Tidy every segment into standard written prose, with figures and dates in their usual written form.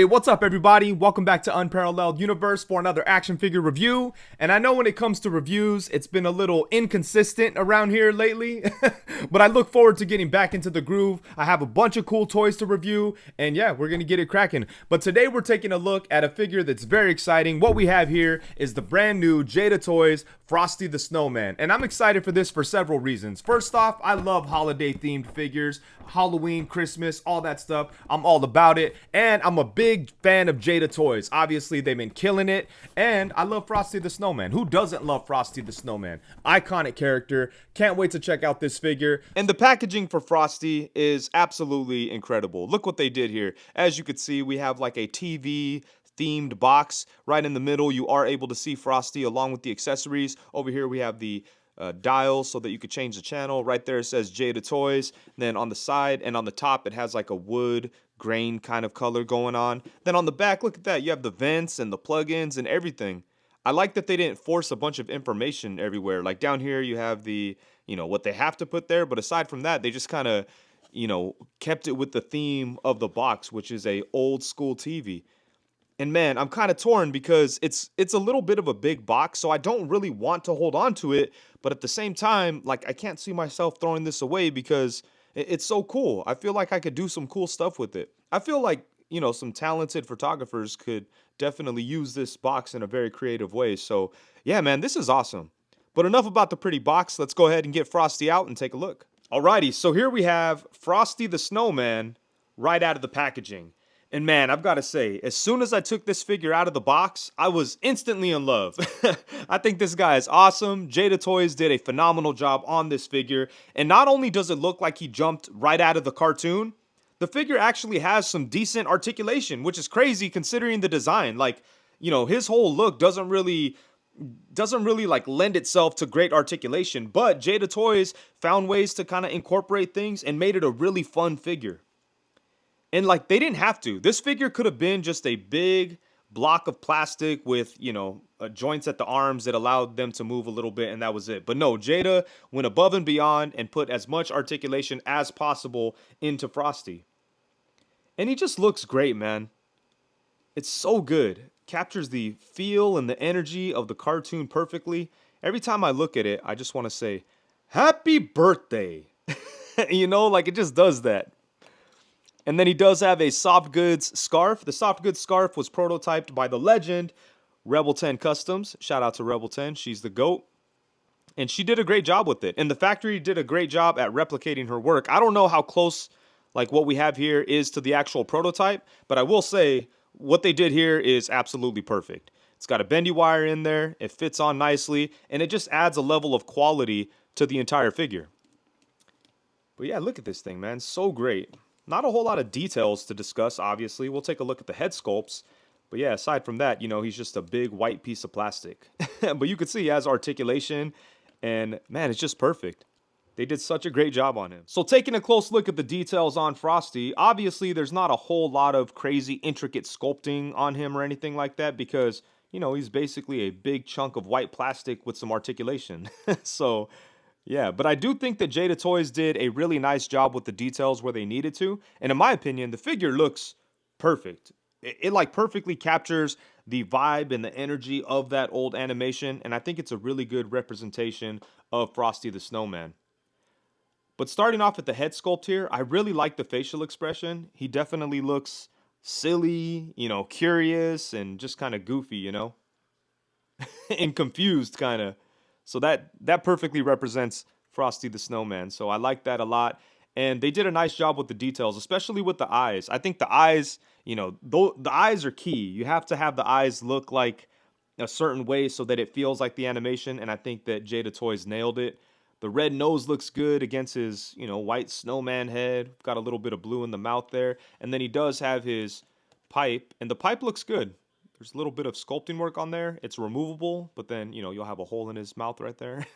What's up everybody? Welcome back to Unparalleled Universe for another action figure review. And I know when it comes to reviews, it's been a little inconsistent around here lately, but I look forward to getting back into the groove. I have a bunch of cool toys to review, and yeah, we're gonna get it cracking. But today we're taking a look at a figure that's very exciting. What we have here is the brand new JadaToys Frosty the Snowman, and I'm excited for this for several reasons. First off, I love holiday themed figures, Halloween, Christmas, all that stuff. I'm all about it, and I'm a big fan of JadaToys. Obviously, they've been killing it, and I love Frosty the Snowman. Who doesn't love Frosty the Snowman? Iconic character. Can't wait to check out this figure. And the packaging for Frosty is absolutely incredible. Look what they did here. As you can see, we have like a TV themed box right in the middle. You are able to see Frosty along with the accessories. Over here we have the dials so that you could change the channel. Right there it says JadaToys. Then on the side and on the top it has like a wood grain kind of color going on. Then on the back, look at that, you have the vents and the plugins and everything. I like that they didn't force a bunch of information everywhere. Like down here you have the, what they have to put there, but aside from that, they just kind of, kept it with the theme of the box, which is a old school TV. And man, I'm kind of torn because it's a little bit of a big box, so I don't really want to hold on to it. But at the same time, like I can't see myself throwing this away because it's so cool. I feel like I could do some cool stuff with it. I feel like, some talented photographers could definitely use this box in a very creative way. So yeah, man, this is awesome. But enough about the pretty box. Let's go ahead and get Frosty out and take a look. Alrighty, so here we have Frosty the Snowman right out of the packaging. And man, I've got to say, as soon as I took this figure out of the box, I was instantly in love. I think this guy is awesome. JadaToys did a phenomenal job on this figure. And not only does it look like he jumped right out of the cartoon, the figure actually has some decent articulation, which is crazy considering the design. Like, his whole look doesn't really like lend itself to great articulation. But JadaToys found ways to kind of incorporate things and made it a really fun figure. And like, they didn't have to. This figure could have been just a big block of plastic with, joints at the arms that allowed them to move a little bit, and that was it. But no, Jada went above and beyond and put as much articulation as possible into Frosty. And he just looks great, man. It's so good. Captures the feel and the energy of the cartoon perfectly. Every time I look at it, I just want to say, happy birthday. Like it just does that. And then he does have a soft goods scarf. The soft goods scarf was prototyped by the legend, Rebel 10 Customs. Shout out to Rebel 10. She's the GOAT. And she did a great job with it. And the factory did a great job at replicating her work. I don't know how close, like what we have here is to the actual prototype. But I will say, what they did here is absolutely perfect. It's got a bendy wire in there. It fits on nicely. And it just adds a level of quality to the entire figure. But yeah, look at this thing, man. So great. Not a whole lot of details to discuss, obviously. We'll take a look at the head sculpts. But yeah, aside from that, he's just a big white piece of plastic. But you can see he has articulation. And man, it's just perfect. They did such a great job on him. So taking a close look at the details on Frosty, obviously there's not a whole lot of crazy intricate sculpting on him or anything like that. Because, he's basically a big chunk of white plastic with some articulation. So yeah, but I do think that JadaToys did a really nice job with the details where they needed to. And in my opinion, the figure looks perfect. It like perfectly captures the vibe and the energy of that old animation. And I think it's a really good representation of Frosty the Snowman. But starting off with the head sculpt here, I really like the facial expression. He definitely looks silly, curious and just kind of goofy, and confused kind of. So that perfectly represents Frosty the Snowman. So I like that a lot. And they did a nice job with the details, especially with the eyes. I think the eyes, the eyes are key. You have to have the eyes look like a certain way so that it feels like the animation. And I think that JadaToys nailed it. The red nose looks good against his, white snowman head. Got a little bit of blue in the mouth there. And then he does have his pipe. And the pipe looks good. There's a little bit of sculpting work on there. It's removable, but then, you'll have a hole in his mouth right there.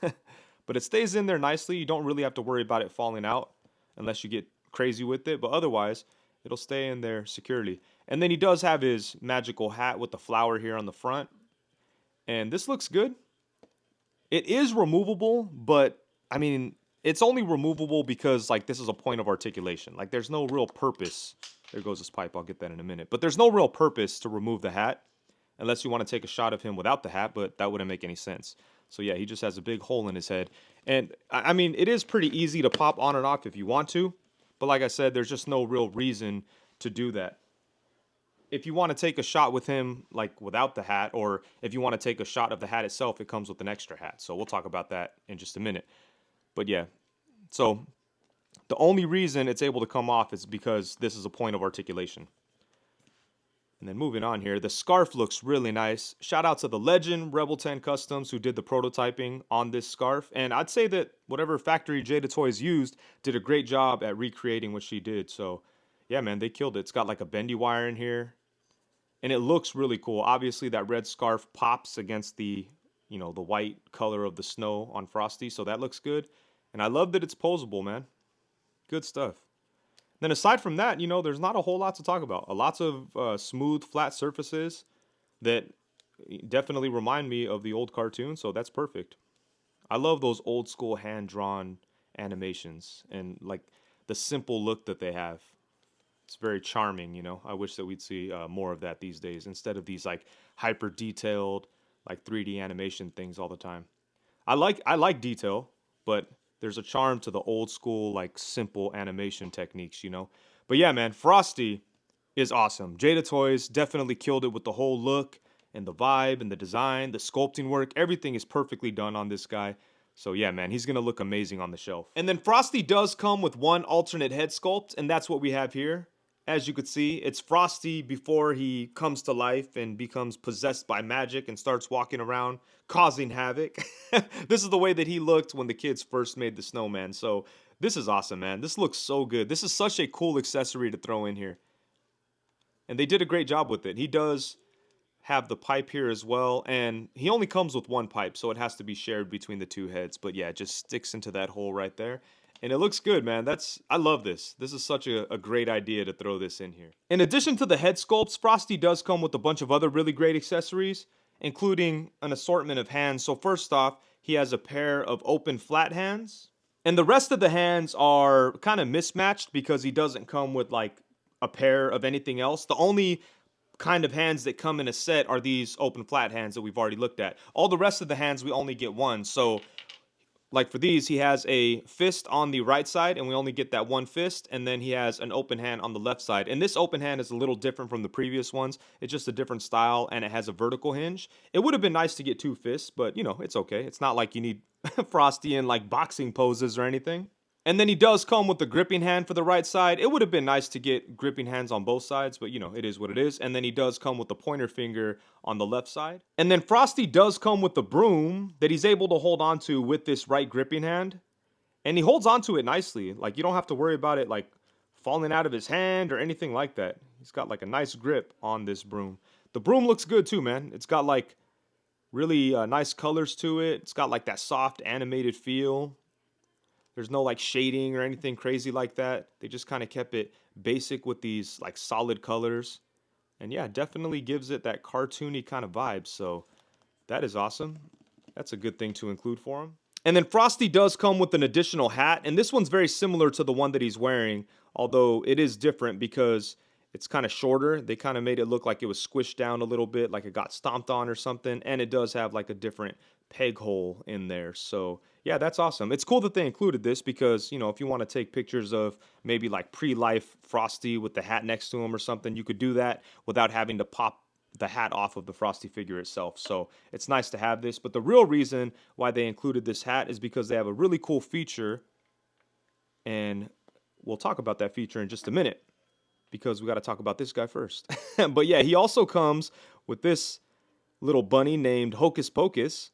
But it stays in there nicely. You don't really have to worry about it falling out unless you get crazy with it. But otherwise, it'll stay in there securely. And then he does have his magical hat with the flower here on the front. And this looks good. It is removable, but, it's only removable because, like, this is a point of articulation. Like, there's no real purpose There goes his pipe. I'll get that in a minute. But there's no real purpose to remove the hat unless you want to take a shot of him without the hat, but that wouldn't make any sense. So yeah, he just has a big hole in his head. And I mean, it is pretty easy to pop on and off if you want to. But like I said, there's just no real reason to do that. If you want to take a shot with him, like without the hat, or if you want to take a shot of the hat itself, it comes with an extra hat. So we'll talk about that in just a minute. But yeah, so the only reason it's able to come off is because this is a point of articulation. And then moving on here, the scarf looks really nice. Shout out to the legend Rebel 10 Customs who did the prototyping on this scarf. And I'd say that whatever factory JadaToys used did a great job at recreating what she did. So yeah, man, they killed it. It's got like a bendy wire in here. And it looks really cool. Obviously, that red scarf pops against the, the white color of the snow on Frosty. So that looks good. And I love that it's posable, man. Good stuff. Then aside from that, there's not a whole lot to talk about. Lots of smooth, flat surfaces that definitely remind me of the old cartoon, so that's perfect. I love those old school hand-drawn animations and like the simple look that they have. It's very charming, I wish that we'd see more of that these days instead of these like hyper detailed like 3D animation things all the time. I like detail, but there's a charm to the old school, like, simple animation techniques, But yeah, man, Frosty is awesome. JadaToys definitely killed it with the whole look and the vibe and the design, the sculpting work. Everything is perfectly done on this guy. So yeah, man, he's going to look amazing on the shelf. And then Frosty does come with one alternate head sculpt, and that's what we have here. As you could see, it's Frosty before he comes to life and becomes possessed by magic and starts walking around causing havoc. This is the way that he looked when the kids first made the snowman. So this is awesome, man. This looks so good. This is such a cool accessory to throw in here. And they did a great job with it. He does have the pipe here as well. And he only comes with one pipe, so it has to be shared between the two heads. But yeah, it just sticks into that hole right there. And it looks good, man. I love this. This is such a great idea to throw this in here. In addition to the head sculpts, Frosty does come with a bunch of other really great accessories, including an assortment of hands. So first off, he has a pair of open flat hands. And the rest of the hands are kind of mismatched because he doesn't come with like a pair of anything else. The only kind of hands that come in a set are these open flat hands that we've already looked at. All the rest of the hands, we only get one. So like for these, he has a fist on the right side, and we only get that one fist, and then he has an open hand on the left side. And this open hand is a little different from the previous ones. It's just a different style, and it has a vertical hinge. It would have been nice to get two fists, but, it's okay. It's not like you need Frosty in, like, boxing poses or anything. And then he does come with the gripping hand for the right side. It would have been nice to get gripping hands on both sides, but it is what it is. And then he does come with the pointer finger on the left side. And then Frosty does come with the broom that he's able to hold onto with this right gripping hand. And he holds onto it nicely. Like, you don't have to worry about it, like, falling out of his hand or anything like that. He's got, like, a nice grip on this broom. The broom looks good, too, man. It's got, like, really nice colors to it. It's got, like, that soft animated feel. There's no like shading or anything crazy like that. They just kind of kept it basic with these like solid colors. And yeah, definitely gives it that cartoony kind of vibe. So that is awesome. That's a good thing to include for him. And then Frosty does come with an additional hat. And this one's very similar to the one that he's wearing. Although it is different because it's kind of shorter. They kind of made it look like it was squished down a little bit, like it got stomped on or something. And it does have like a different peg hole in there. So yeah, that's awesome. It's cool that they included this because, if you want to take pictures of maybe like pre-life Frosty with the hat next to him or something, you could do that without having to pop the hat off of the Frosty figure itself. So it's nice to have this. But the real reason why they included this hat is because they have a really cool feature. And we'll talk about that feature in just a minute because we got to talk about this guy first. But yeah, he also comes with this little bunny named Hocus Pocus.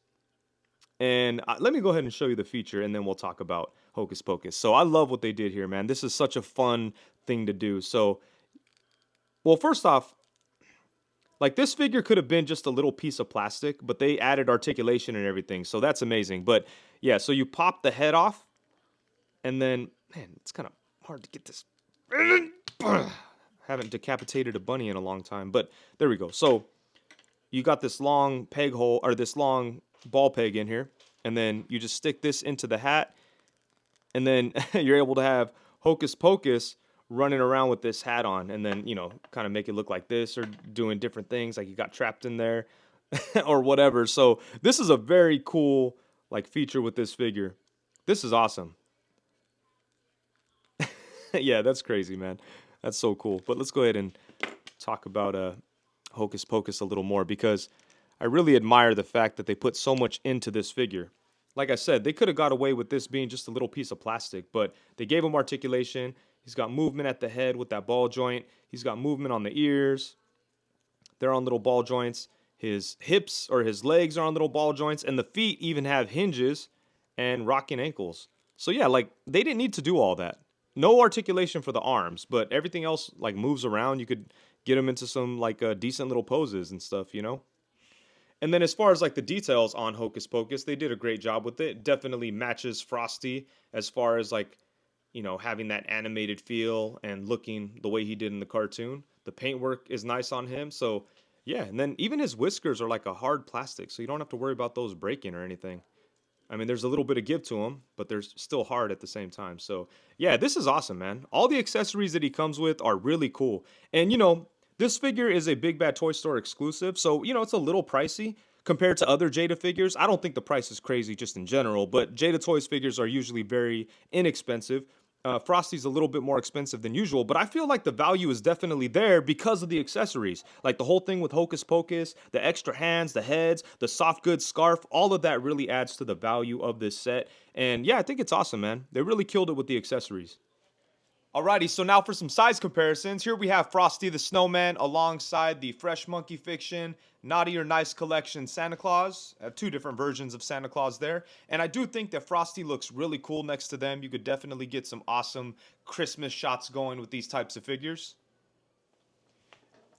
And let me go ahead and show you the feature, and then we'll talk about Hocus Pocus. So I love what they did here, man. This is such a fun thing to do. So, well, first off, like this figure could have been just a little piece of plastic, but they added articulation and everything. So that's amazing. But yeah, so you pop the head off, and then, man, it's kind of hard to get this. Haven't decapitated a bunny in a long time, but there we go. So you got this long peg hole, or this long ball peg in here, and then you just stick this into the hat, and then you're able to have Hocus Pocus running around with this hat on, and then, you know, kind of make it look like this, or doing different things like he got trapped in there or whatever. So this is a very cool like feature with this figure. This is awesome. Yeah, that's crazy, man. That's so cool. But let's go ahead and talk about Hocus Pocus a little more, because I really admire the fact that they put so much into this figure. Like I said, they could have got away with this being just a little piece of plastic, but they gave him articulation. He's got movement at the head with that ball joint. He's got movement on the ears. They're on little ball joints. His hips or his legs are on little ball joints, and the feet even have hinges and rocking ankles. So yeah, like they didn't need to do all that. No articulation for the arms, but everything else like moves around. You could get him into some like decent little poses and stuff, you know? And then as far as like the details on Hocus Pocus, they did a great job with it. Definitely matches Frosty as far as like, you know, having that animated feel and looking the way he did in the cartoon. The paintwork is nice on him. So yeah, and then even his whiskers are like a hard plastic, so you don't have to worry about those breaking or anything. I mean, there's a little bit of give to them, but they're still hard at the same time. So yeah, this is awesome, man. All the accessories that he comes with are really cool. And you know, this figure is a Big Bad Toy Store exclusive, so you know, it's a little pricey compared to other Jada figures. I don't think the price is crazy just in general, but JadaToys figures are usually very inexpensive. Frosty's a little bit more expensive than usual, but I feel like the value is definitely there because of the accessories. Like the whole thing with Hocus Pocus, the extra hands, the heads, the soft goods scarf, all of that really adds to the value of this set. And yeah, I think it's awesome, man. They really killed it with the accessories. Alrighty, so now for some size comparisons. Here we have Frosty the Snowman alongside the Fresh Monkey Fiction Naughty or Nice Collection Santa Claus. I have two different versions of Santa Claus there. And I do think that Frosty looks really cool next to them. You could definitely get some awesome Christmas shots going with these types of figures.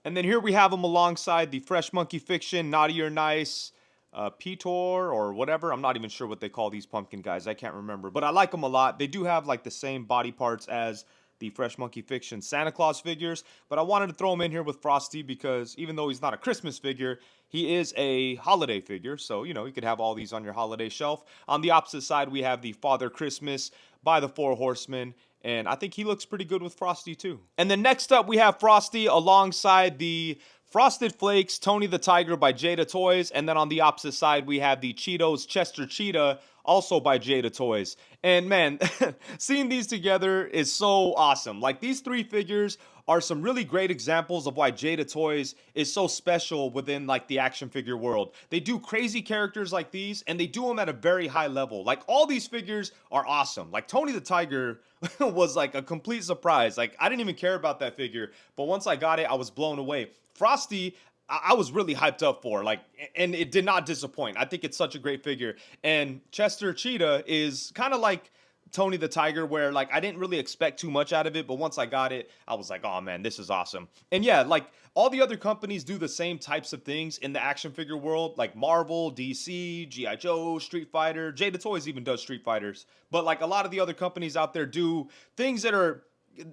And then here we have them alongside the Fresh Monkey Fiction Naughty or Nice Petor or whatever. I'm not even sure what they call these pumpkin guys. I can't remember. But I like them a lot. They do have like the same body parts as the Fresh Monkey Fiction Santa Claus figures, but I wanted to throw him in here with Frosty because even though he's not a Christmas figure, he is a holiday figure, so you know, you could have all these on your holiday shelf. On the opposite side, we have the Father Christmas by the Four Horsemen, and I think he looks pretty good with Frosty too. And then next up, we have Frosty alongside the Frosted Flakes Tony the Tiger by JadaToys, and then on the opposite side, we have the Cheetos Chester Cheetah, also by JadaToys. And man, seeing these together is so awesome. Like, these three figures are some really great examples of why JadaToys is so special within like the action figure world. They do crazy characters like these, and they do them at a very high level. Like, all these figures are awesome. Like, Tony the Tiger was like a complete surprise. Like, I didn't even care about that figure, but once I got it, I was blown away. Frosty, I was really hyped up for, like, and it did not disappoint. I think it's such a great figure. And Chester Cheetah is kind of like Tony the Tiger, where like I didn't really expect too much out of it, but once I got it, I was like, oh man, this is awesome. And yeah, like all the other companies do the same types of things in the action figure world, like Marvel, DC, G.I. Joe, Street Fighter. JadaToys even does Street Fighters. But like a lot of the other companies out there do things that are,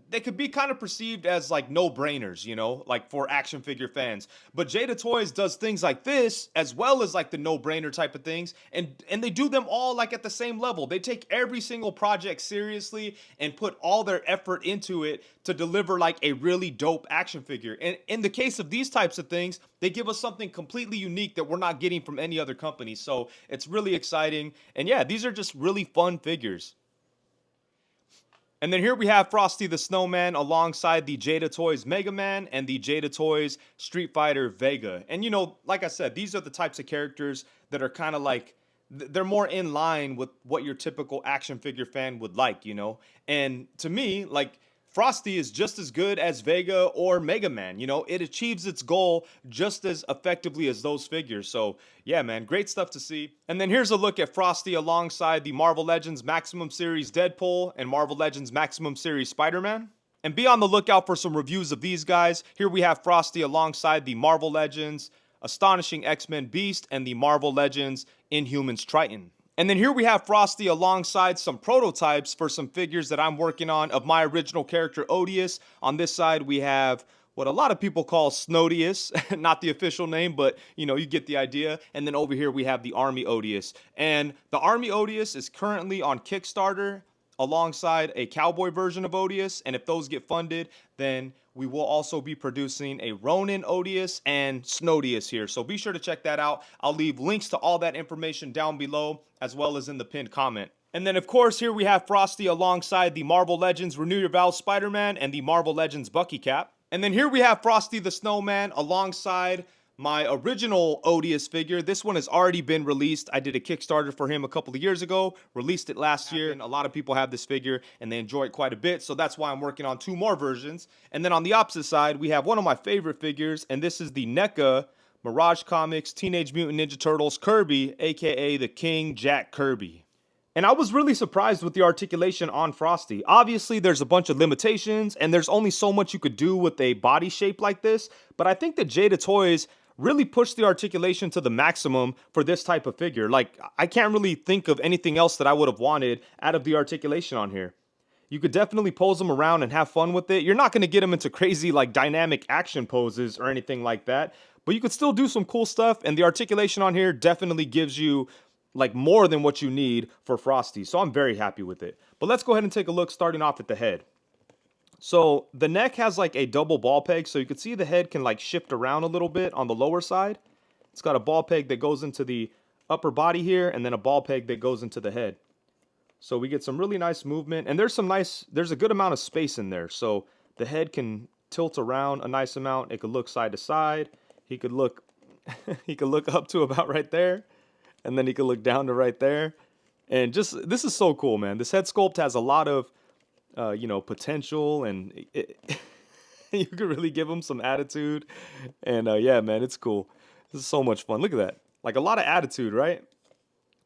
they could be kind of perceived as like no-brainers, you know, like for action figure fans. But JadaToys does things like this as well as like the no-brainer type of things, and they do them all like at the same level. They take every single project seriously and put all their effort into it to deliver like a really dope action figure. And in the case of these types of things, they give us something completely unique that we're not getting from any other company. So it's really exciting. And yeah, these are just really fun figures. And then here we have Frosty the Snowman alongside the JadaToys Mega Man and the JadaToys Street Fighter Vega. And you know, like I said, these are the types of characters that are kind of like, they're more in line with what your typical action figure fan would like, you know? And to me, like, Frosty is just as good as Vega or Mega Man. You know, it achieves its goal just as effectively as those figures. So yeah, man, great stuff to see. And then here's a look at Frosty alongside the Marvel Legends Maximum Series Deadpool and Marvel Legends Maximum Series Spider-Man. And be on the lookout for some reviews of these guys. Here we have Frosty alongside the Marvel Legends Astonishing X-Men Beast and the Marvel Legends Inhumans Triton. And then here we have Frosty alongside some prototypes for some figures that I'm working on of my original character Odious. On this side we have what a lot of people call Snodious, not the official name, but you know, you get the idea. And then over here we have the Army Odious. And the Army Odious is currently on Kickstarter. alongside a cowboy version of Odious. And if those get funded, then we will also be producing a Ronin Odious and Snowdious here. So be sure to check that out. I'll leave links to all that information down below, as well as in the pinned comment. And then, of course, here we have Frosty alongside the Marvel Legends Renew Your Vows Spider-Man and the Marvel Legends Bucky Cap. And then here we have Frosty the Snowman alongside my original Odious figure. This one has already been released. I did a Kickstarter for him a couple of years ago, released it last year. A lot of people have this figure and they enjoy it quite a bit, so that's why I'm working on 2 more versions. And then on the opposite side, we have one of my favorite figures, and this is the NECA Mirage Comics Teenage Mutant Ninja Turtles Kirby, aka the King Jack Kirby. And I was really surprised with the articulation on Frosty. Obviously, there's a bunch of limitations, and there's only so much you could do with a body shape like this, but I think that JadaToys really pushed the articulation to the maximum for this type of figure. Like, I can't really think of anything else that I would have wanted out of the articulation on here. You could definitely pose them around and have fun with it. You're not going to get them into crazy, like, dynamic action poses or anything like that, but you could still do some cool stuff, and the articulation on here definitely gives you like more than what you need for Frosty. So I'm very happy with it. But let's go ahead and take a look, starting off at the head. So the neck has like a double ball peg, so you can see the head can like shift around a little bit on the lower side. It's got a ball peg that goes into the upper body here, and then a ball peg that goes into the head. So we get some really nice movement, and there's a good amount of space in there. So the head can tilt around a nice amount. It could look side to side. He could look he could look up to about right there. And then he could look down to right there. And just, this is so cool, man. This head sculpt has a lot of, potential, and you could really give him some attitude. And yeah, man, it's cool. This is so much fun. Look at that. Like a lot of attitude, right?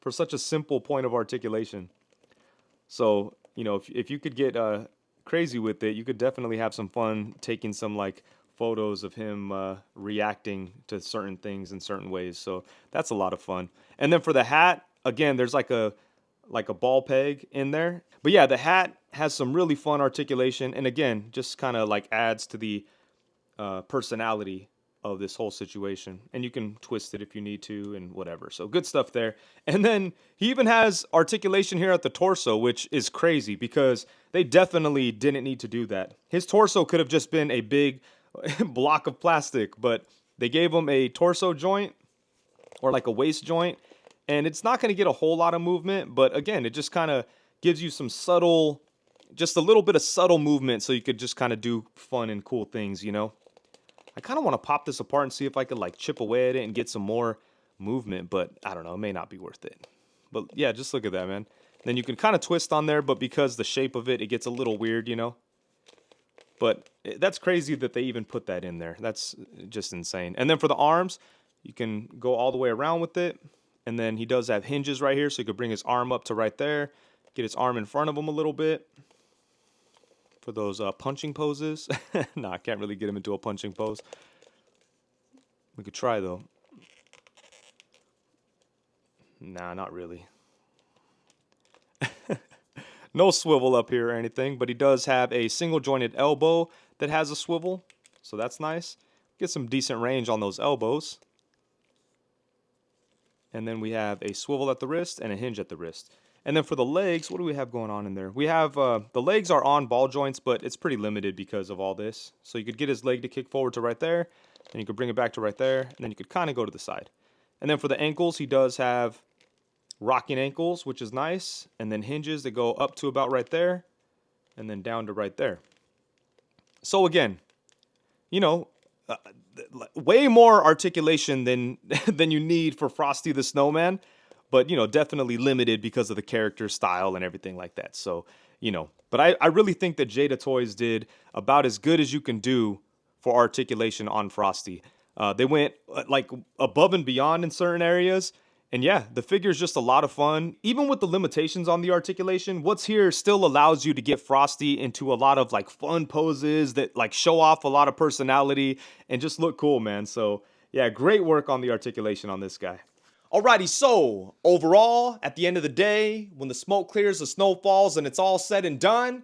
For such a simple point of articulation. So, if you could get crazy with it, you could definitely have some fun taking some like photos of him reacting to certain things in certain ways. So that's a lot of fun. And then for the hat, again, there's like a ball peg in there. But yeah, the hat has some really fun articulation, and again, just kind of like adds to the personality of this whole situation. And you can twist it if you need to and whatever. So good stuff there. And then he even has articulation here at the torso, which is crazy because they definitely didn't need to do that. His torso could have just been a big block of plastic, but they gave him a torso joint or like a waist joint, and it's not going to get a whole lot of movement, but again, it just kind of gives you some subtle, just a little bit of subtle movement, so you could just kind of do fun and cool things. I kind of want to pop this apart and see if I could like chip away at it and get some more movement, but I don't know, it may not be worth it. But yeah, just look at that, man. Then you can kind of twist on there, but because the shape of it gets a little weird, But that's crazy that they even put that in there. That's just insane. And then for the arms, you can go all the way around with it. And then he does have hinges right here, so you could bring his arm up to right there. Get his arm in front of him a little bit for those punching poses. Nah, I can't really get him into a punching pose. We could try, though. Nah, not really. No swivel up here or anything, but he does have a single jointed elbow that has a swivel, so that's nice. Get some decent range on those elbows. And then we have a swivel at the wrist and a hinge at the wrist. And then for the legs, what do we have going on in there? We have, the legs are on ball joints, but it's pretty limited because of all this. So you could get his leg to kick forward to right there, and you could bring it back to right there, and then you could kind of go to the side. And then for the ankles, he does have rocking ankles, which is nice, and then hinges that go up to about right there, and then down to right there. So again, way more articulation than than you need for Frosty the Snowman, but definitely limited because of the character style and everything like that. So but I really think that JadaToys did about as good as you can do for articulation on Frosty. They went like above and beyond in certain areas. And yeah, the figure is just a lot of fun. Even with the limitations on the articulation, what's here still allows you to get Frosty into a lot of like fun poses that like show off a lot of personality and just look cool, man. So yeah, great work on the articulation on this guy. Alrighty, so overall, at the end of the day, when the smoke clears, the snow falls, and it's all said and done,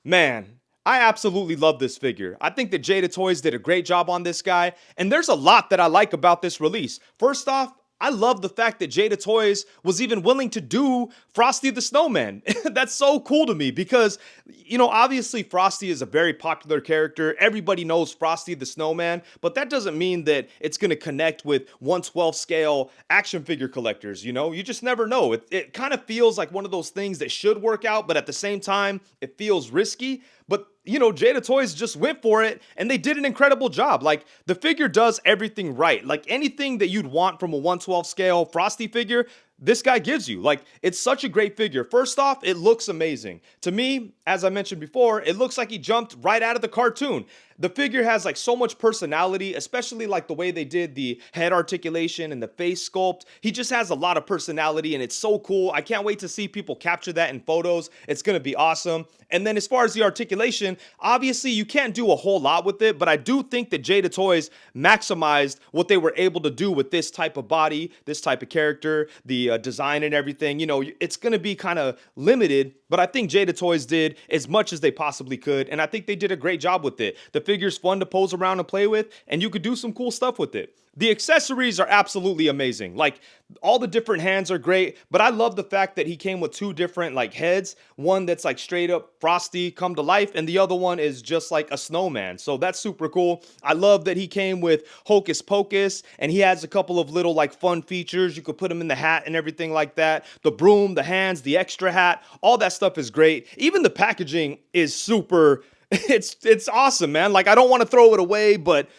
man, I absolutely love this figure. I think that JadaToys did a great job on this guy, and there's a lot that I like about this release. First off, I love the fact that JadaToys was even willing to do Frosty the Snowman. That's so cool to me because, you know, obviously Frosty is a very popular character. Everybody knows Frosty the Snowman, but that doesn't mean that it's going to connect with 1/12 scale action figure collectors, you know? You just never know. It kind of feels like one of those things that should work out, but at the same time, it feels risky. But, you know, JadaToys just went for it and they did an incredible job. Like, the figure does everything right. Like, anything that you'd want from a 1/12 scale Frosty figure, this guy gives you. Like, it's such a great figure. First off, it looks amazing. To me, as I mentioned before, it looks like he jumped right out of the cartoon. The figure has like so much personality, especially like the way they did the head articulation and the face sculpt. He just has a lot of personality and it's so cool. I can't wait to see people capture that in photos. It's going to be awesome. And then as far as the articulation, obviously you can't do a whole lot with it, but I do think that JadaToys maximized what they were able to do with this type of body, this type of character, the design and everything. You know, it's going to be kind of limited, but I think JadaToys did as much as they possibly could, and I think they did a great job with it. The figure's fun to pose around and play with, and you could do some cool stuff with it. The accessories are absolutely amazing. Like, all the different hands are great, but I love the fact that he came with two different like heads. One that's like straight up Frosty come to life, and the other one is just like a snowman. So that's super cool. I love that he came with Hocus Pocus, and he has a couple of little like fun features. You could put him in the hat and everything like that. The broom, the hands, the extra hat, all that stuff is great. Even the packaging is super, it's awesome, man. Like, I don't want to throw it away, but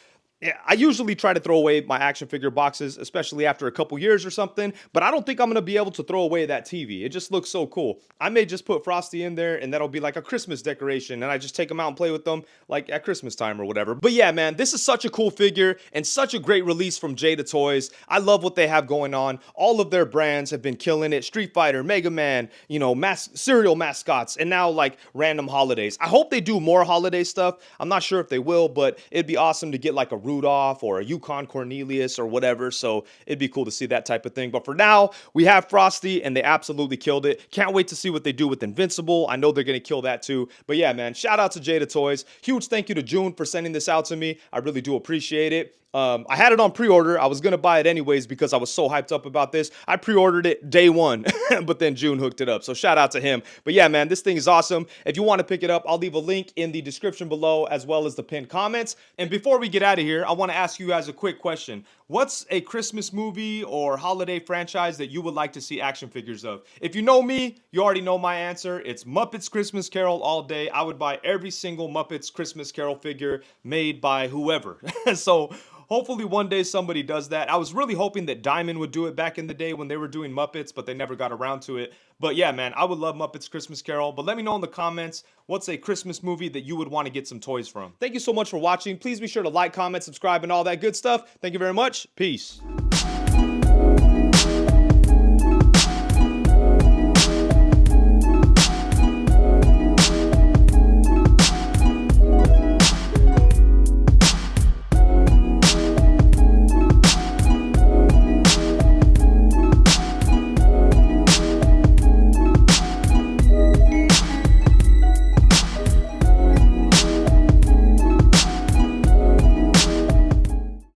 yeah, I usually try to throw away my action figure boxes, especially after a couple years or something, but I don't think I'm going to be able to throw away that TV. It just looks so cool. I may just put Frosty in there and that'll be like a Christmas decoration and I just take them out and play with them like at Christmas time or whatever. But yeah, man, this is such a cool figure and such a great release from JadaToys. I love what they have going on. All of their brands have been killing it. Street Fighter, Mega Man, you know, cereal mascots, and now like random holidays. I hope they do more holiday stuff. I'm not sure if they will, but it'd be awesome to get like a Rudolph or a Yukon Cornelius or whatever, so it'd be cool to see that type of thing. But for now, we have Frosty, and they absolutely killed it. Can't wait to see what they do with Invincible. I know they're going to kill that too. But yeah, man, shout out to JadaToys. Huge thank you to Juhn for sending this out to me. I really do appreciate it. I had it on pre-order. I was going to buy it anyways because I was so hyped up about this. I pre-ordered it day one, but then Juhn hooked it up. So shout out to him. But yeah, man, this thing is awesome. If you want to pick it up, I'll leave a link in the description below as well as the pinned comments. And before we get out of here, I want to ask you guys a quick question. What's a Christmas movie or holiday franchise that you would like to see action figures of? If you know me, you already know my answer. It's Muppets Christmas Carol all day. I would buy every single Muppets Christmas Carol figure made by whoever. So hopefully one day somebody does that. I was really hoping that Diamond would do it back in the day when they were doing Muppets, but they never got around to it. But yeah, man, I would love Muppets Christmas Carol. But let me know in the comments, what's a Christmas movie that you would want to get some toys from? Thank you so much for watching. Please be sure to like, comment, subscribe, and all that good stuff. Thank you very much. Peace.